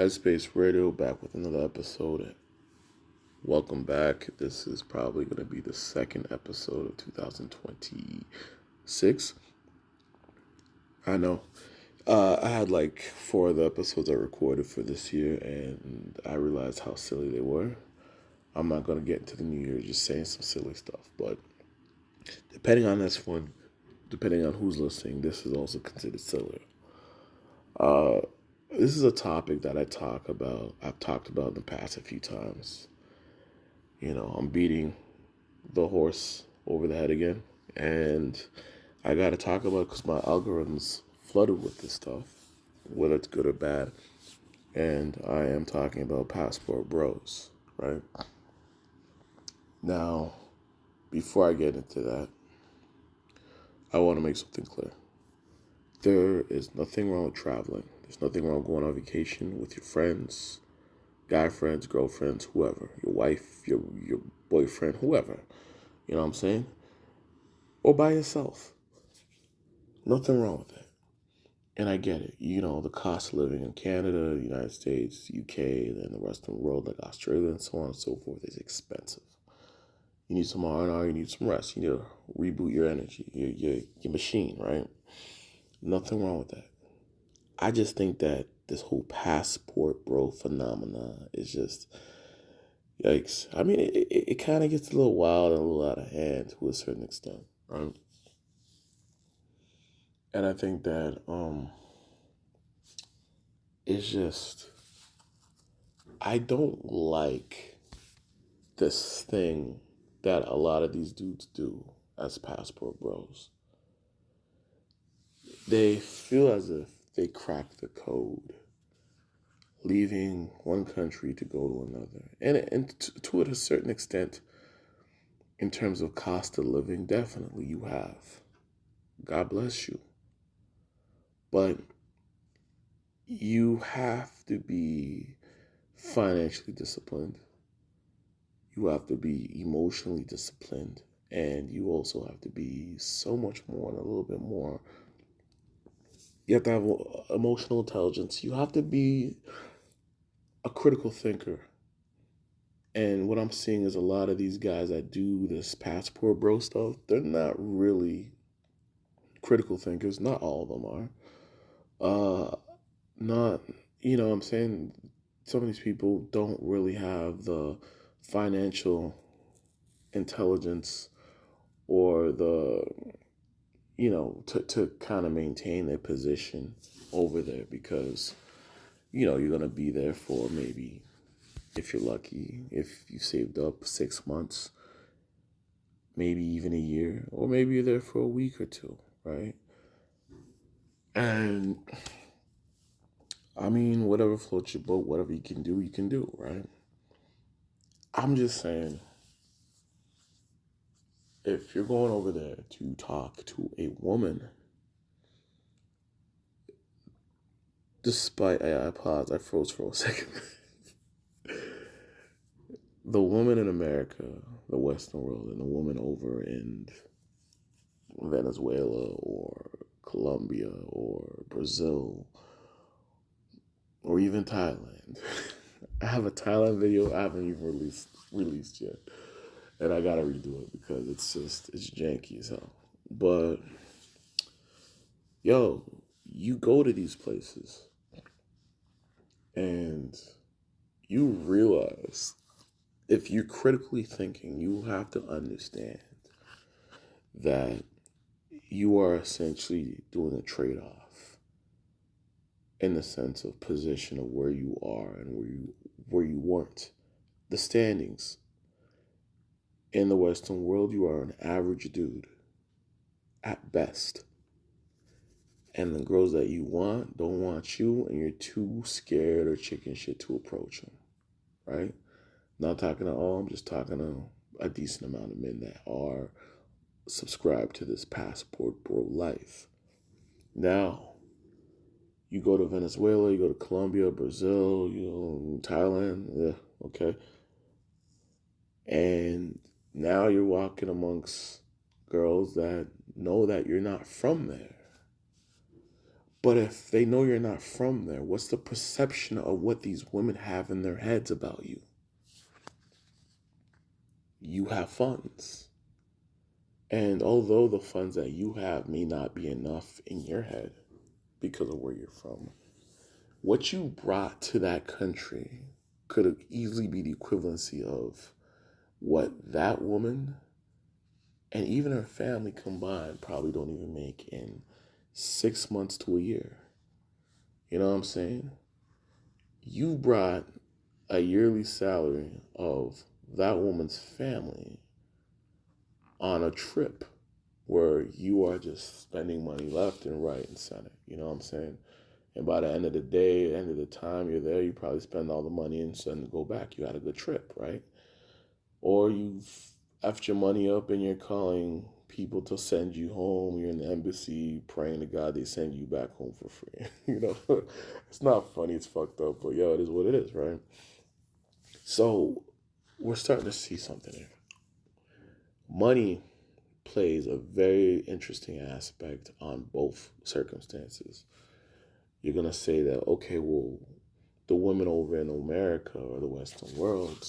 Headspace Radio back with another episode. Welcome back. This is probably going to be the second episode of 2026. I know. I had like four of the episodes I recorded for this year, and I realized how silly they were. I'm not going to get into the new year just saying some silly stuff, but depending on this one, depending on who's listening, this is also considered silly. Uh, this is a topic that I've talked about in the past a few times. I'm beating the horse over the head again, and I got to talk about it because my algorithm's flooded with this stuff, whether it's good or bad. And I am talking about passport bros, right? Now, before I get into that, I want to make something clear. There is nothing wrong with traveling. There's nothing wrong with going on vacation with your friends, guy friends, girlfriends, whoever, your wife, your boyfriend, whoever. You know what I'm saying? Or by yourself. Nothing wrong with that. And I get it. The cost of living in Canada, the United States, UK, then the rest of the world, like Australia and so on and so forth, is expensive. You need some R&R, you need some rest. You need to reboot your energy, your machine, right? Nothing wrong with that. I just think that this whole passport bro phenomena is just yikes. I mean, it kind of gets a little wild and a little out of hand to a certain extent, right? And I think that it's just, I don't like this thing that a lot of these dudes do as passport bros. They feel as if they cracked the code, leaving one country to go to another. And to a certain extent, in terms of cost of living, definitely you have. God bless you. But you have to be financially disciplined. You have to be emotionally disciplined. And you also have to be so much more and a little bit more. You have to have emotional intelligence. You have to be a critical thinker. And what I'm seeing is a lot of these guys that do this passport bro stuff, they're not really critical thinkers. Not all of them are. Not, what I'm saying? Some of these people don't really have the financial intelligence or to kind of maintain their position over there because, you're going to be there for maybe, if you're lucky, if you saved up 6 months, maybe even a year, or maybe you're there for a week or two, right? And I mean, whatever floats your boat, whatever you can do, right? I'm just saying, if you're going over there to talk to a woman, I paused, I froze for a second. The woman in America, the Western world, and the woman over in Venezuela or Colombia or Brazil or even Thailand. I have a Thailand video I haven't even released yet. And I gotta redo it because it's janky as hell. But yo, you go to these places and you realize if you're critically thinking, you have to understand that you are essentially doing a trade-off in the sense of position of where you are and where you weren't. The standings. In the Western world, you are an average dude at best. And the girls that you want don't want you, and you're too scared or chicken shit to approach them, right? Not talking to all, I'm just talking to a decent amount of men that are subscribed to this passport bro life. Now, you go to Venezuela, you go to Colombia, Brazil, Thailand, yeah, okay. And now you're walking amongst girls that know that you're not from there. But if they know you're not from there, what's the perception of what these women have in their heads about you? You have funds. And although the funds that you have may not be enough in your head because of where you're from, what you brought to that country could easily be the equivalency of what that woman and even her family combined probably don't even make in 6 months to a year. You know what I'm saying? You brought a yearly salary of that woman's family on a trip where you are just spending money left and right and center. You know what I'm saying? And by the end of the day, end of the time you're there, you probably spend all the money and suddenly go back. You had a good trip, right? Or you've effed your money up and you're calling people to send you home. You're in the embassy praying to God they send you back home for free. You know, it's not funny, it's fucked up, but yo, it is what it is, right? So we're starting to see something here. Money plays a very interesting aspect on both circumstances. You're going to say that, okay, well, the women over in America or the Western world,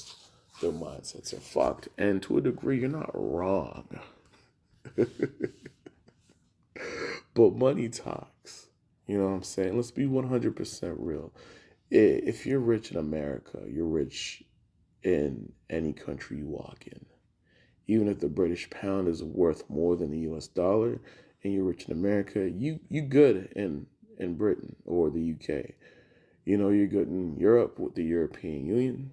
their mindsets are fucked. And to a degree, you're not wrong. But money talks. You know what I'm saying? Let's be 100% real. If you're rich in America, you're rich in any country you walk in. Even if the British pound is worth more than the US dollar and you're rich in America, you good in Britain or the UK. You know, you're good in Europe with the European Union.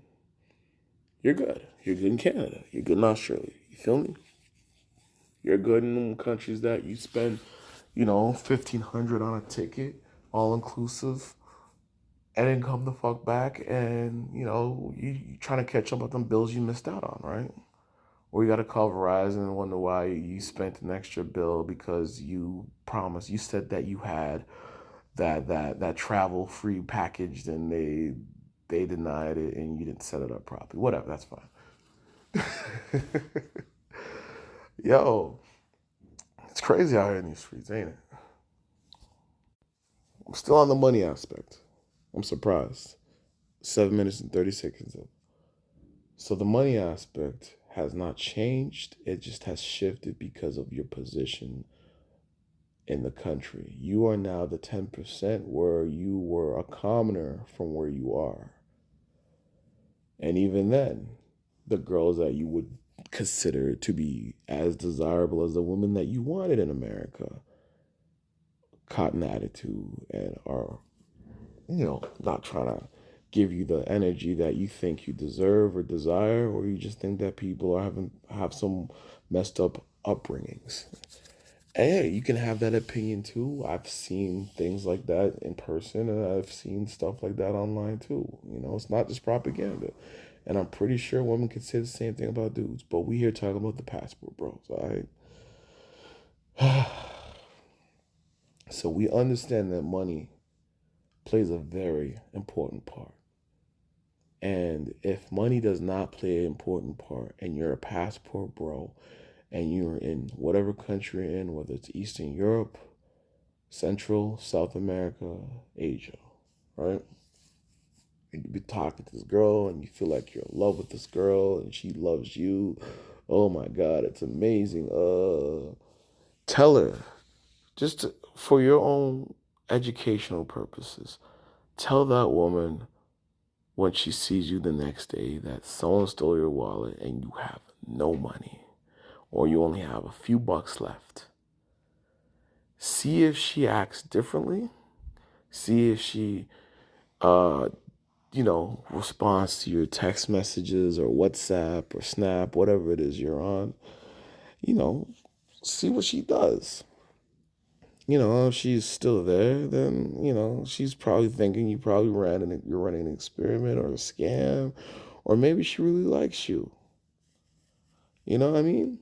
You're good. You're good in Canada. You're good in Australia. You feel me? You're good in countries that you spend, 1,500 on a ticket, all inclusive, and then come the fuck back and, you trying to catch up with them bills you missed out on, right? Or you got to call Verizon and wonder why you spent an extra bill because you promised, you said that you had that travel free package and they denied it and you didn't set it up properly. Whatever, that's fine. Yo, it's crazy out here in these streets, ain't it? I'm still on the money aspect. I'm surprised. 7 minutes and 30 seconds in. So the money aspect has not changed. It just has shifted because of your position in the country. You are now the 10% where you were a commoner from where you are. And even then, the girls that you would consider to be as desirable as the women that you wanted in America caught an attitude and are, not trying to give you the energy that you think you deserve or desire, or you just think that people have some messed up upbringings. And yeah, you can have that opinion too. I've seen things like that in person, and I've seen stuff like that online too. It's not just propaganda. And I'm pretty sure women can say the same thing about dudes. But we here talking about the passport, bros. All right. So we understand that money plays a very important part. And if money does not play an important part, and you're a passport bro, and you're in whatever country you're in, whether it's Eastern Europe, Central, South America, Asia, right? And you be talking to this girl and you feel like you're in love with this girl and she loves you. Oh my God, it's amazing. Tell her, for your own educational purposes, tell that woman when she sees you the next day that someone stole your wallet and you have no money or you only have a few bucks left. See if she acts differently. See if she, responds to your text messages or WhatsApp or Snap, whatever it is you're on. You know, see what she does. If she's still there, then, she's probably thinking you're running an experiment or a scam, or maybe she really likes you. You know what I mean?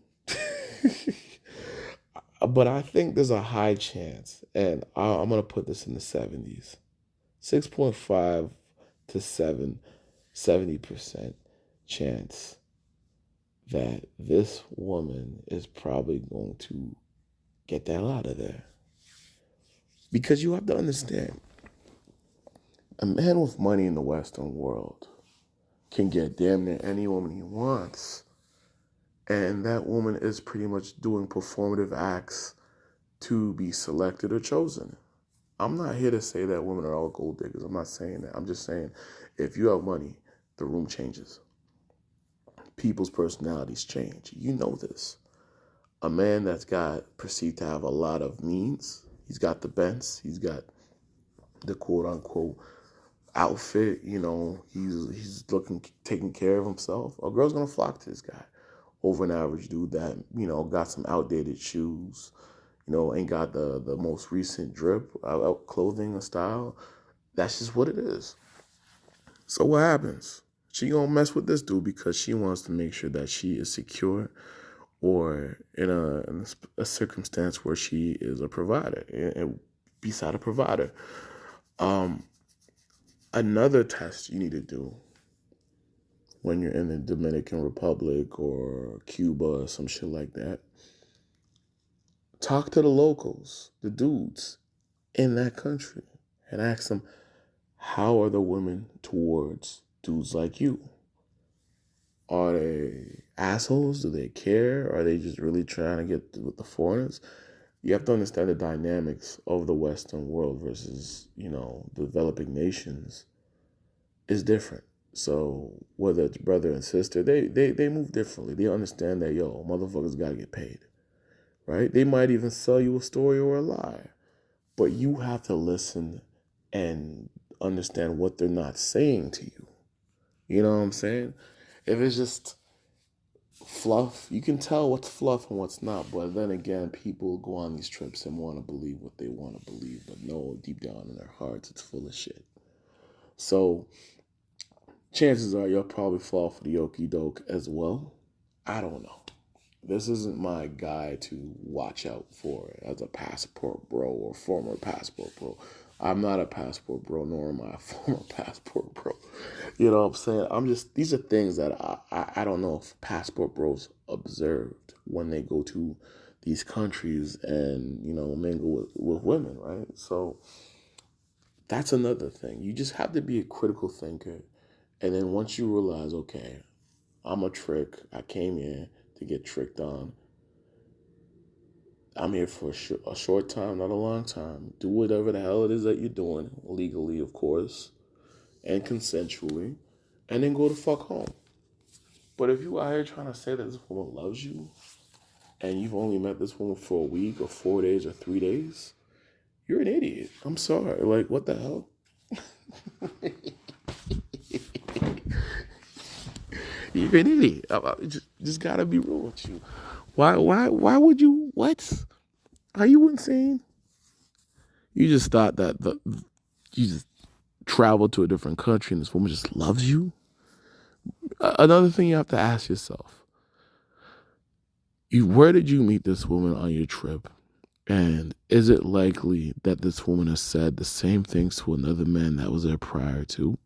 But I think there's a high chance, and I'm going to put this in the 70s, 6.5 to 70% chance that this woman is probably going to get the hell out of there. Because you have to understand, a man with money in the Western world can get damn near any woman he wants. And that woman is pretty much doing performative acts to be selected or chosen. I'm not here to say that women are all gold diggers. I'm not saying that. I'm just saying if you have money, the room changes. People's personalities change. You know this. A man that's got perceived to have a lot of means, he's got the Benz, he's got the quote unquote outfit, he's looking taking care of himself. A girl's gonna flock to this guy over an average dude that, got some outdated shoes, ain't got the most recent drip, out clothing or style. That's just what it is. So what happens? She gonna mess with this dude because she wants to make sure that she is secure, or in a circumstance where she is a provider and beside a provider. Um, Another test you need to do when you're in the Dominican Republic or Cuba or some shit like that, talk to the locals, the dudes in that country, and ask them, how are the women towards dudes like you? Are they assholes? Do they care? Are they just really trying to get with the foreigners? You have to understand the dynamics of the Western world versus, developing nations is different. So whether it's brother and sister, they move differently. They understand that, motherfuckers gotta get paid, right? They might even sell you a story or a lie, but you have to listen and understand what they're not saying to you. You know what I'm saying? If it's just fluff, you can tell what's fluff and what's not. But then again, people go on these trips and want to believe what they want to believe, but no, deep down in their hearts, it's full of shit. So chances are you'll probably fall for the okie doke as well. I don't know. This isn't my guy to watch out for as a passport bro or former passport bro. I'm not a passport bro, nor am I a former passport bro. You know what I'm saying? These are things that I don't know if passport bros observed when they go to these countries and, mingle with women, right? So that's another thing. You just have to be a critical thinker. And then once you realize, okay, I'm a trick, I came here to get tricked on. I'm here for a short time, not a long time. Do whatever the hell it is that you're doing, legally, of course, and consensually, and then go the fuck home. But if you out here trying to say that this woman loves you, and you've only met this woman for a week or 4 days or 3 days, you're an idiot. I'm sorry. Like, what the hell? You're an idiot. I just gotta be real with you. Why would you? What? Are you insane? You just thought that you just traveled to a different country and this woman just loves you? Another thing you have to ask yourself: where did you meet this woman on your trip? And is it likely that this woman has said the same things to another man that was there prior to?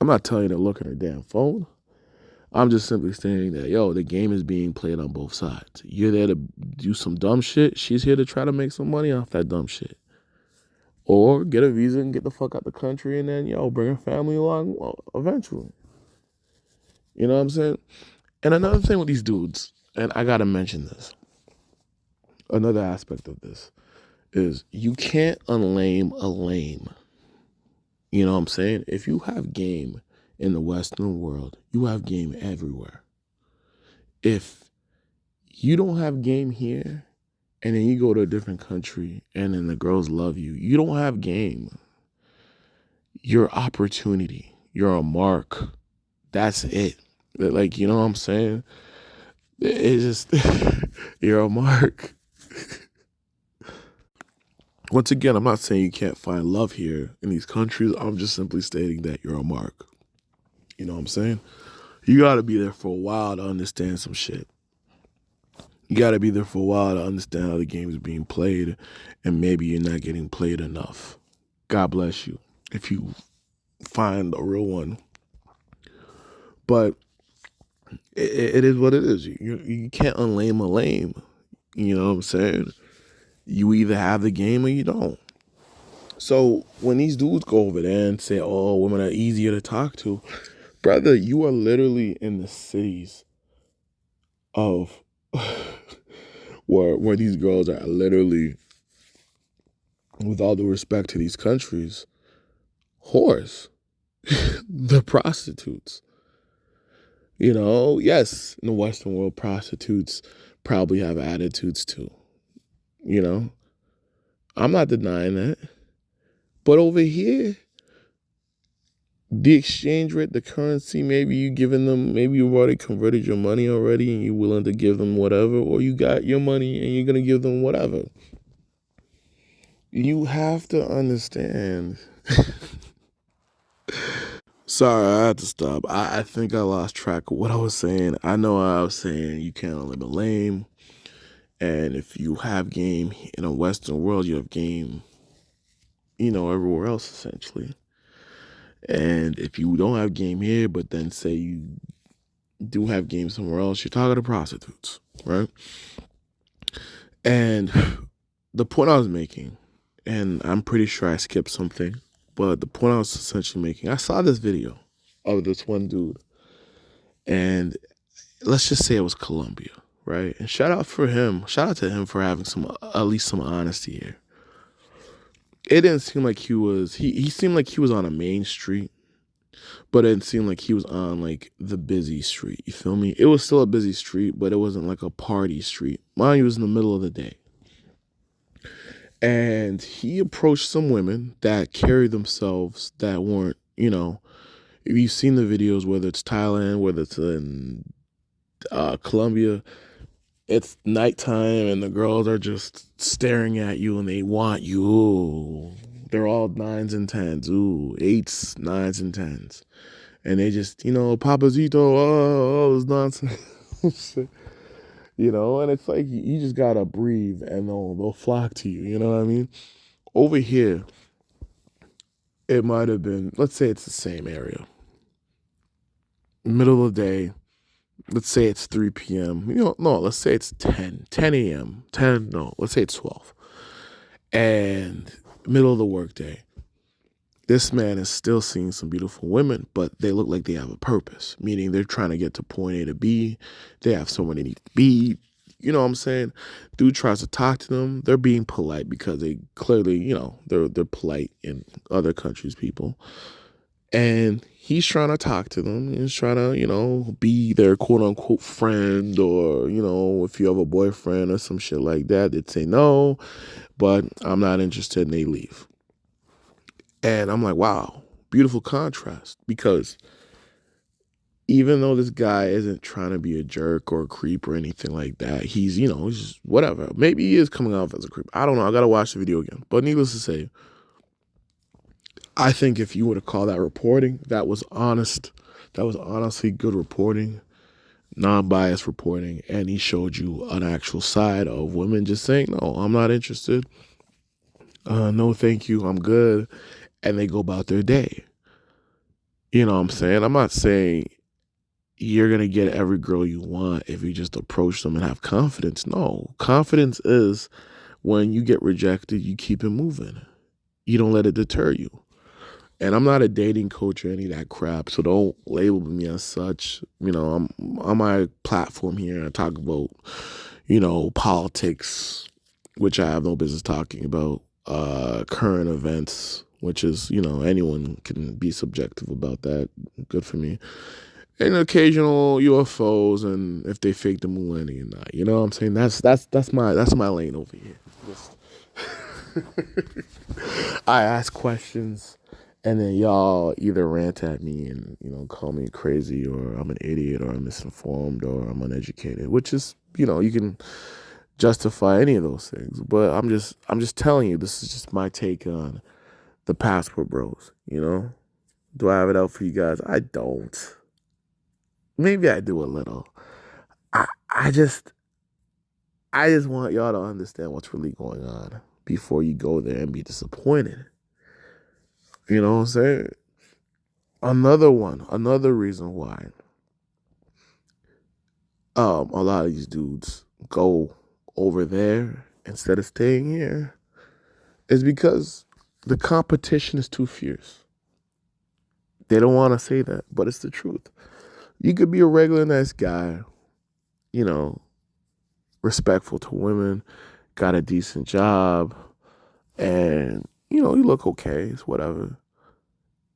I'm not telling you to look at her damn phone. I'm just simply saying that, the game is being played on both sides. You're there to do some dumb shit. She's here to try to make some money off that dumb shit. Or get a visa and get the fuck out the country and then, bring her family along eventually. You know what I'm saying? And another thing with these dudes, and I gotta mention this, another aspect of this is you can't unlame a lame. You know what I'm saying? If you have game in the Western world, you have game everywhere. If you don't have game here, and then you go to a different country, and then the girls love you, you don't have game. Your opportunity, you're a mark. That's it. Like, you know what I'm saying? It's just, you're a mark. Once again, I'm not saying you can't find love here in these countries. I'm just simply stating that you're a mark. You know what I'm saying? You got to be there for a while to understand some shit. You got to be there for a while to understand how the game is being played, and maybe you're not getting played enough. God bless you if you find a real one. But it is what it is. You can't unlame a lame. You know what I'm saying? You either have the game or you don't. So when these dudes go over there and say, "Oh, women are easier to talk to," brother, you are literally in the cities of where these girls are literally, with all due respect to these countries, whores. The prostitutes. Yes, in the Western world, prostitutes probably have attitudes too. You know, I'm not denying that. But over here, the exchange rate, the currency, maybe you giving them, maybe you've already converted your money already and you're willing to give them whatever, or you got your money and you're going to give them whatever. You have to understand. Sorry, I had to stop. I think I lost track of what I was saying. I know I was saying you can't live a lame. And if you have game in a Western world, you have game, everywhere else essentially. And if you don't have game here, but then say you do have game somewhere else, you're talking to prostitutes, right? And the point I was making, and I'm pretty sure I skipped something, but the point I was essentially making, I saw this video of this one dude, and let's just say it was Colombia, right? And shout out to him for having at least some honesty here. It didn't seem like he seemed like he was on a main street, but it didn't seem like he was on like the busy street. You feel me? It was still a busy street, but it wasn't like a party street. Mine was in the middle of the day. And he approached some women that carried themselves that weren't, if you've seen the videos, whether it's Thailand, whether it's in Colombia, it's nighttime and the girls are just staring at you and they want you. Ooh. They're all nines and tens. Ooh, eights, nines, and tens. And they just, Papacito, oh, it's nonsense. And it's like you just gotta breathe and they'll flock to you, you know what I mean? Over here, it might have been, let's say it's the same area. Middle of the day, let's say it's 3 p.m. No, let's say it's 10 a.m. 10, no, let's say it's 12. And middle of the workday, this man is still seeing some beautiful women, but they look like they have a purpose, meaning they're trying to get to point A to B. They have somewhere they need to be. You know what I'm saying? Dude tries to talk to them. They're being polite because they clearly, they're polite in other countries, people. And he's trying to talk to them. He's trying to, be their quote unquote friend, or, if you have a boyfriend or some shit like that, they'd say no, but I'm not interested, and they leave. And I'm like, wow, beautiful contrast, because even though this guy isn't trying to be a jerk or a creep or anything like that, he's just whatever. Maybe he is coming off as a creep. I don't know. I got to watch the video again. But needless to say, I think if you were to call that reporting, that was honest. That was honestly good reporting, non-biased reporting. And he showed you an actual side of women just saying, no, I'm not interested. No, thank you. I'm good. And they go about their day. You know what I'm saying? I'm not saying you're going to get every girl you want if you just approach them and have confidence. No, confidence is when you get rejected, you keep it moving. You don't let it deter you. And I'm not a dating coach or any of that crap, so don't label me as such. I'm on my platform here. I talk about, politics, which I have no business talking about, current events, which is, anyone can be subjective about that. Good for me. And occasional UFOs, and if they fake the moon landing or not. You know what I'm saying? That's my lane over here. I ask questions, and then y'all either rant at me and call me crazy, or I'm an idiot, or I'm misinformed, or I'm uneducated, which is you can justify any of those things. But I'm just telling you, this is just my take on the passport bros. Do I have it out for you guys? I don't. Maybe I do a little. I I just I just want y'all to understand what's really going on before you go there and be disappointed. You know what I'm saying? Another reason why a lot of these dudes go over there instead of staying here is because the competition is too fierce. They don't want to say that, but it's the truth. You could be a regular nice guy, you know, respectful to women, got a decent job, and you look okay, it's whatever.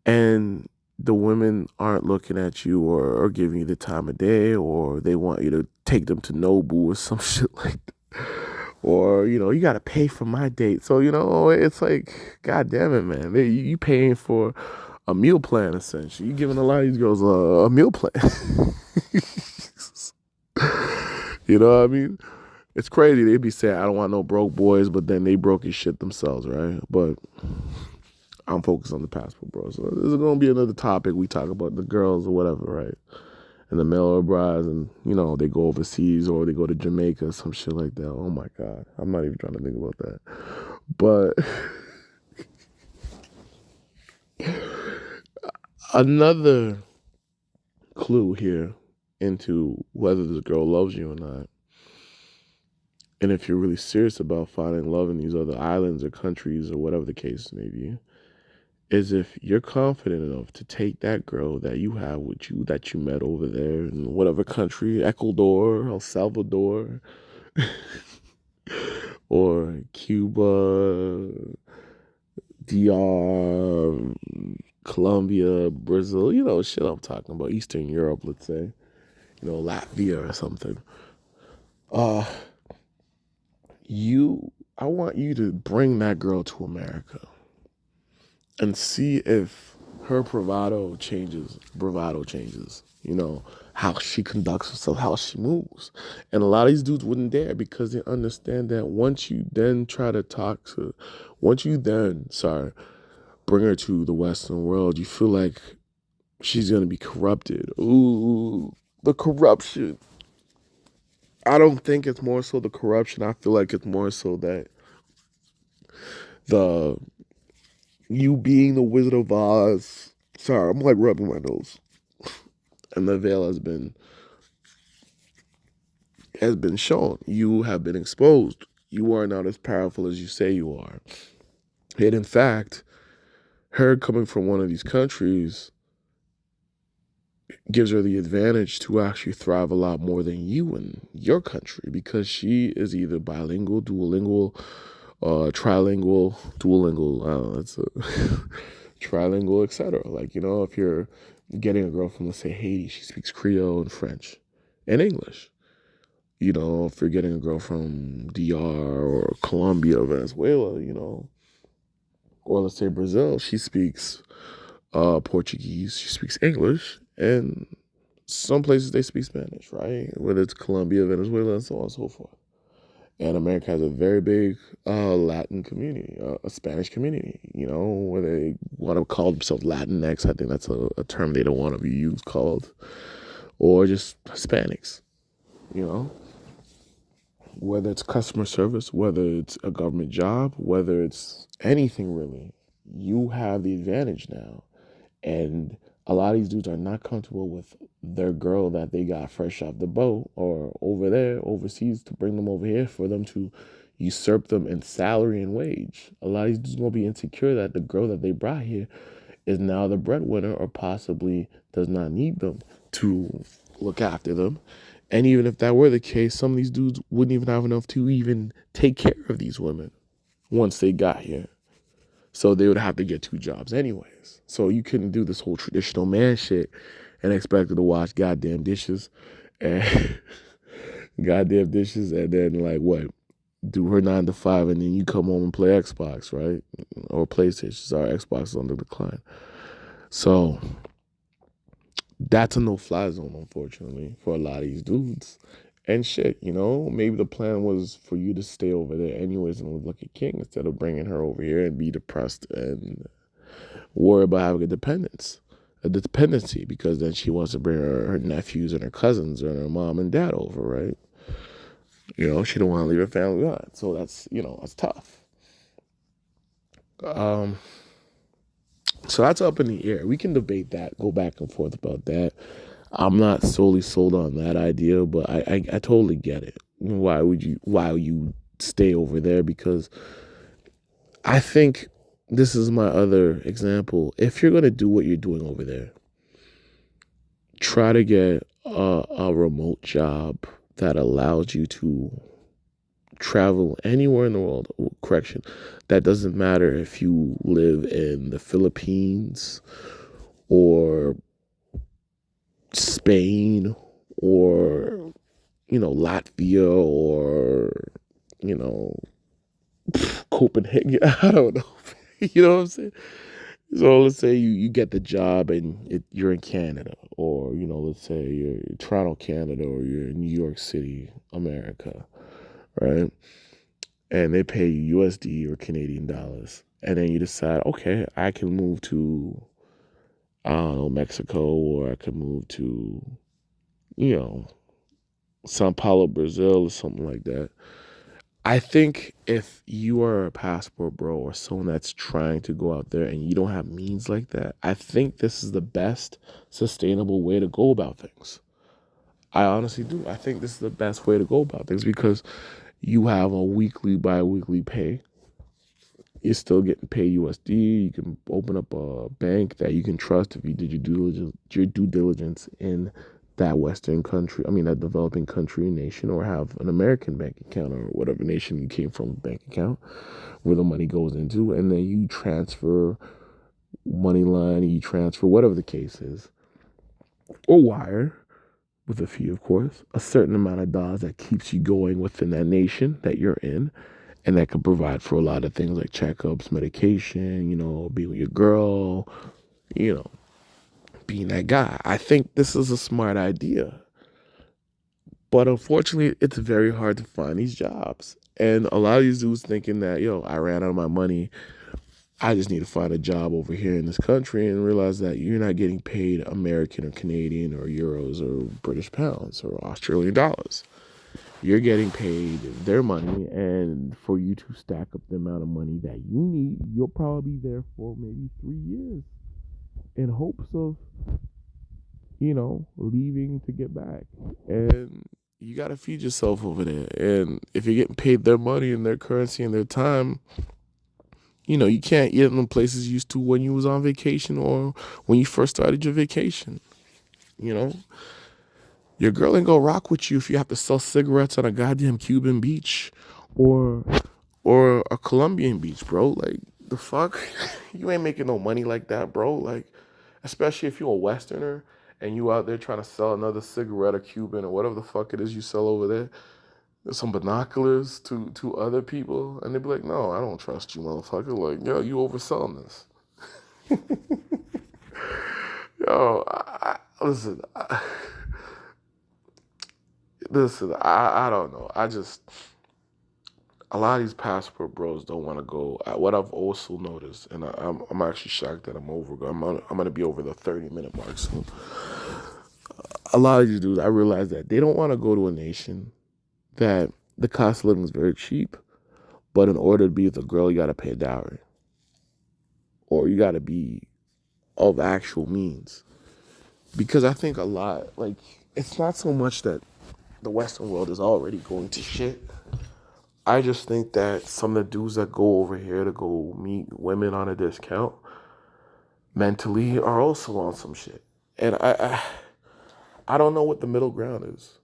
And the women aren't looking at you or giving you the time of day, or they want you to take them to Nobu or some shit like that. Or, you got to pay for my date. So, it's like, God damn it, man. You paying for a meal plan, essentially. You giving a lot of these girls a meal plan. You know what I mean? It's crazy. They be saying, I don't want no broke boys, but then they broke his shit themselves, right? But I'm focused on the passport, bro. So this is going to be another topic. We talk about the girls or whatever, right? And the male brides, and they go overseas or they go to Jamaica, some shit like that. Oh my God, I'm not even trying to think about that. But another clue here into whether this girl loves you or not, and if you're really serious about finding love in these other islands or countries or whatever the case may be, is if you're confident enough to take that girl that you have with you that you met over there in whatever country, Ecuador, El Salvador, or Cuba, DR, Colombia, Brazil, shit I'm talking about, Eastern Europe, let's say, Latvia or something. I want you to bring that girl to America and see if her bravado changes, how she conducts herself, how she moves. And a lot of these dudes wouldn't dare because they understand that once you then bring her to the Western world, you feel like she's going to be corrupted. Ooh, the corruption. I don't think it's more so the corruption. I feel like it's more so that the you being the Wizard of Oz. Sorry, I'm like rubbing my nose. And the veil has been shown. You have been exposed. You are not as powerful as you say you are. And in fact, her coming from one of these countries gives her the advantage to actually thrive a lot more than you in your country because she is either bilingual, duolingual, trilingual, duolingual, that's a trilingual, etc. Like, if you're getting a girl from, let's say, Haiti, she speaks Creole and French and English. If you're getting a girl from DR or Colombia or Venezuela, or let's say Brazil, she speaks Portuguese, she speaks English, and some places they speak Spanish, right? Whether it's Colombia, Venezuela, and so on and so forth. And America has a very big Latin community, a Spanish community, where they want to call themselves Latinx. I think that's a term they don't want to be used called. Or just Hispanics, Whether it's customer service, whether it's a government job, whether it's anything really, you have the advantage now. And a lot of these dudes are not comfortable with their girl that they got fresh off the boat or over there, overseas, to bring them over here for them to usurp them in salary and wage. A lot of these dudes going to be insecure that the girl that they brought here is now the breadwinner or possibly does not need them to look after them. And even if that were the case, some of these dudes wouldn't even have enough to even take care of these women once they got here. So they would have to get two jobs anyways. So you couldn't do this whole traditional man shit and expect her to wash goddamn dishes and then like what? Do her 9 to 5 and then you come home and play Xbox, right? Or PlayStation. Sorry, Xbox is on the decline. So that's a no-fly zone, unfortunately, for a lot of these dudes. And shit, maybe the plan was for you to stay over there anyways and live like a king instead of bringing her over here and be depressed and worry about having a dependency, because then she wants to bring her nephews and her cousins and her mom and dad over, right? She don't want to leave her family behind. So that's, that's tough. So that's up in the air. We can debate that, go back and forth about that. I'm not solely sold on that idea, but I totally get it. Why you stay over there? Because I think this is my other example. If you're going to do what you're doing over there, try to get a remote job that allows you to travel anywhere in the world. Correction, that doesn't matter if you live in the Philippines or Spain or, Latvia or, you know, Copenhagen. I don't know. You know what I'm saying? So let's say you get the job and you're in Canada, or let's say you're in Toronto, Canada, or you're in New York City, America, right? And they pay you USD or Canadian dollars, and then you decide, okay, I can move to, I don't know, Mexico, or I can move to, you know Sao Paulo, Brazil, or something like that. I think if you are a passport bro or someone that's trying to go out there and you don't have means like that, I think this is the best sustainable way to go about things. I honestly do. I think this is the best way to go about things because you have a weekly, bi-weekly pay. You're still getting paid USD. You can open up a bank that you can trust if you did your due diligence in that Western country. I mean, that developing country, nation, or have an American bank account or whatever nation you came from, bank account where the money goes into, and then you transfer money line, you transfer whatever the case is, or wire with a fee, of course, a certain amount of dollars that keeps you going within that nation that you're in, and that could provide for a lot of things like checkups, medication, being with your girl, you know, being that guy. I think this is a smart idea. But unfortunately, it's very hard to find these jobs. And a lot of these dudes thinking that, I ran out of my money. I just need to find a job over here in this country, and realize that you're not getting paid American or Canadian or euros or British pounds or Australian dollars. You're getting paid their money, and for you to stack up the amount of money that you need, you'll probably be there for maybe 3 years in hopes of, leaving to get back. And you got to feed yourself over there. And if you're getting paid their money and their currency and their time, you can't eat in the places you used to when you was on vacation or when you first started your vacation. You know, your girl ain't gonna rock with you if you have to sell cigarettes on a goddamn Cuban beach or a Colombian beach, bro. Like, the fuck? You ain't making no money like that, bro. Like, especially if you're a Westerner and you out there trying to sell another cigarette or Cuban or whatever the fuck it is you sell over there, some binoculars to other people, and they be like, no, I don't trust you, motherfucker. Like, yo, you overselling this. Yo, listen, I don't know. A lot of these passport bros don't want to go. What I've also noticed, and I'm actually shocked that I'm gonna be over the 30-minute mark soon. A lot of these dudes, I realize that they don't want to go to a nation that the cost of living is very cheap, but in order to be with a girl, you got to pay a dowry, or you got to be of actual means. Because I think a lot, like, it's not so much that the Western world is already going to shit. I just think that some of the dudes that go over here to go meet women on a discount mentally are also on some shit. And I don't know what the middle ground is.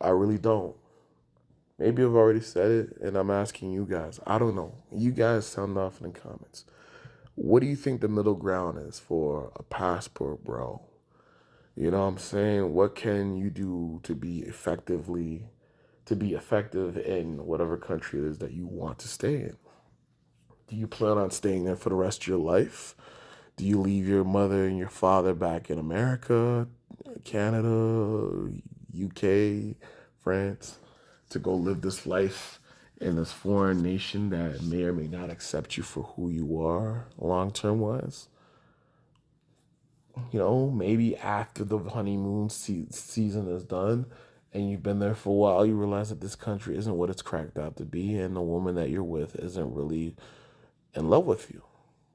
I really don't. Maybe I've already said it, and I'm asking you guys. I don't know. You guys sound off in the comments. What do you think the middle ground is for a passport, bro? You know what I'm saying? What can you do to be effective in whatever country it is that you want to stay in? Do you plan on staying there for the rest of your life? Do you leave your mother and your father back in America, Canada, UK, France, to go live this life in this foreign nation that may or may not accept you for who you are long term wise? Maybe after the honeymoon season is done and you've been there for a while, you realize that this country isn't what it's cracked out to be, and the woman that you're with isn't really in love with you.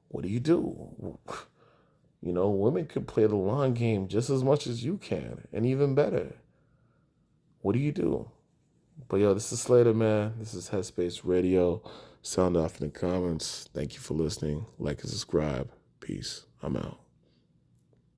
What do you do? Women can play the long game just as much as you can, and even better. What do you do? But yo, this is Slater, man. This is Headspace Radio. Sound off in the comments. Thank you for listening. Like and subscribe. Peace. I'm out.